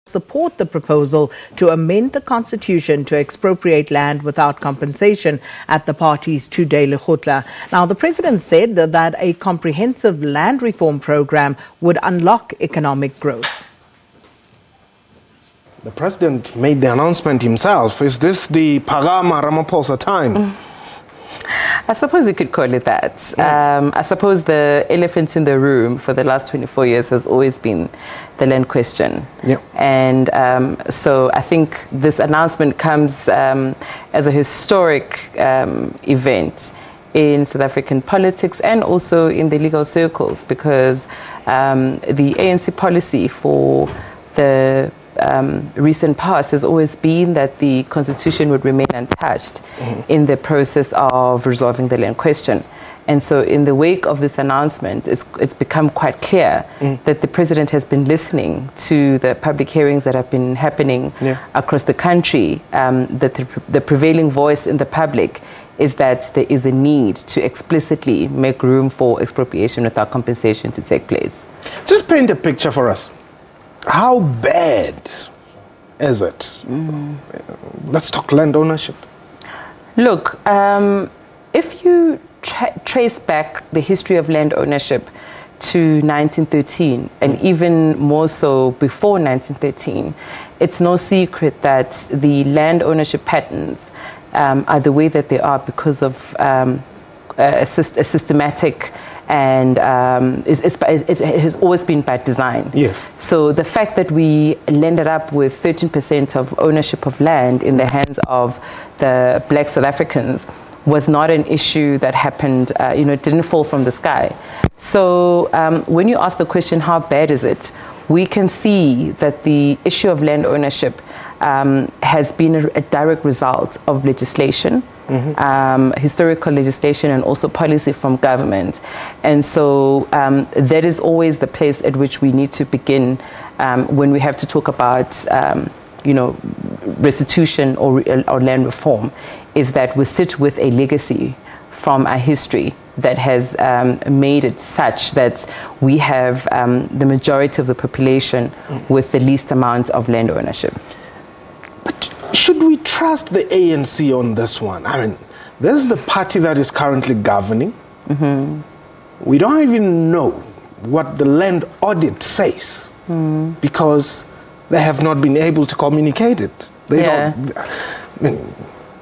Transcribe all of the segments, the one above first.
support the proposal to amend the constitution to expropriate land without compensation at the party's two-day Lekgotla. Now, the president said that a comprehensive land reform program would unlock economic growth. The president made the announcement himself. Is this the Parama Ramaphosa time? I suppose you could call it that. I suppose the elephant in the room for the last 24 years has always been the land question. Yeah. And so I think this announcement comes as a historic event in South African politics and also in the legal circles, because the ANC policy for the recent past has always been that the constitution would remain untouched in the process of resolving the land question. And so in the wake of this announcement, it's become quite clear that the president has been listening to the public hearings that have been happening across the country, that the prevailing voice in the public is that there is a need to explicitly make room for expropriation without compensation to take place. Just paint a picture for us. How bad is it? Let's talk land ownership. Look, if you trace back the history of land ownership to 1913, and even more so before 1913, it's no secret that the land ownership patterns are the way that they are because of a systematic and it has always been by design. Yes. So the fact that we landed up with 13% of ownership of land in the hands of the black South Africans was not an issue that happened, it didn't fall from the sky. So when you ask the question, how bad is it? We can see that the issue of land ownership has been a direct result of legislation, historical legislation, and also policy from government. And so that is always the place at which we need to begin when we have to talk about restitution or land reform, is that we sit with a legacy from our history that has made it such that we have the majority of the population with the least amount of land ownership. But should we trust the ANC on this one? I mean, this is the party that is currently governing. We don't even know what the land audit says because they have not been able to communicate it. They don't. I mean,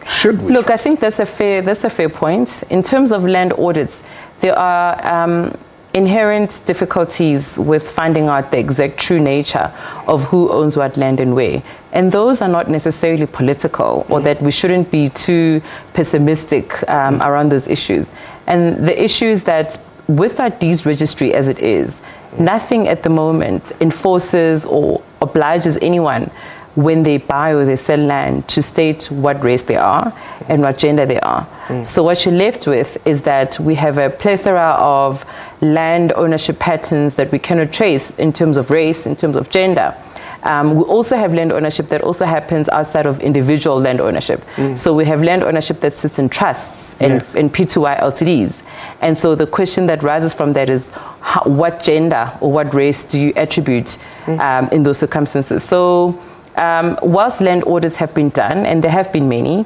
should we? Look, I think that's a fair point. In terms of land audits, there are inherent difficulties with finding out the exact true nature of who owns what land and where. And those are not necessarily political, or that we shouldn't be too pessimistic around those issues. And the issue is that with our deeds registry as it is, nothing at the moment enforces or obliges anyone when they buy or they sell land to state what race they are and what gender they are. So what you're left with is that we have a plethora of land ownership patterns that we cannot trace in terms of race, in terms of gender. We also have land ownership that also happens outside of individual land ownership. So we have land ownership that sits in trusts and P2I LTDs. And so the question that rises from that is, what gender or what race do you attribute in those circumstances? So whilst land audits have been done, and there have been many,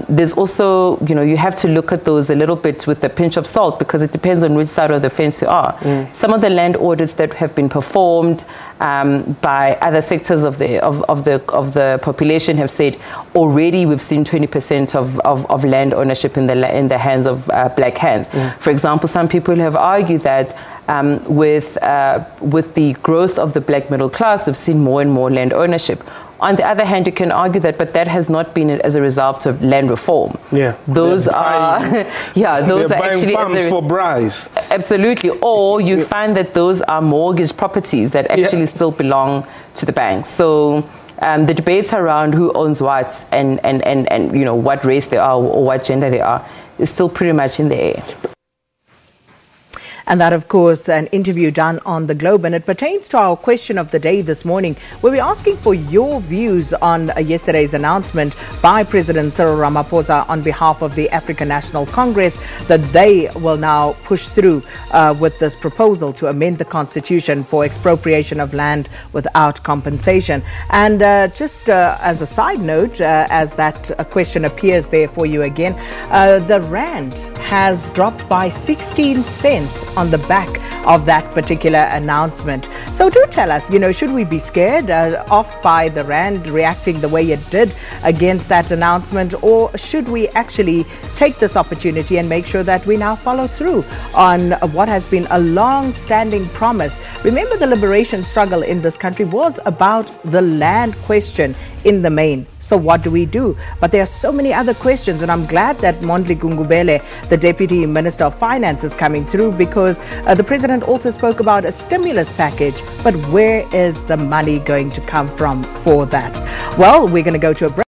there's also, you have to look at those a little bit with a pinch of salt, because it depends on which side of the fence you are. Some of the land audits that have been performed by other sectors of the population have said already we've seen 20% of land ownership in the hands of black hands. For example, some people have argued that with the growth of the black middle class, we've seen more and more land ownership. On the other hand, you can argue that, but that has not been as a result of land reform. Those are, those are actually farms for bribes. Absolutely. Or you find that those are mortgage properties that actually still belong to the banks. So the debates around who owns what and what race they are or what gender they are is still pretty much in the air. And that, of course, an interview done on the Globe, and it pertains to our question of the day this morning, where we're asking for your views on yesterday's announcement by President Cyril Ramaphosa on behalf of the African National Congress that they will now push through with this proposal to amend the constitution for expropriation of land without compensation. And just as a side note, as that question appears there for you again, the rand has dropped by 16 cents on the back of that particular announcement. So do tell us, should we be scared off by the rand reacting the way it did against that announcement, or should we actually take this opportunity and make sure that we now follow through on what has been a long-standing promise? Remember, the liberation struggle in this country was about the land question in the main. So what do we do? But there are so many other questions, and I'm glad that Mondli Gungubele, the Deputy Minister of Finance, is coming through, because the President also spoke about a stimulus package. But where is the money going to come from for that? Well, we're going to go to a break.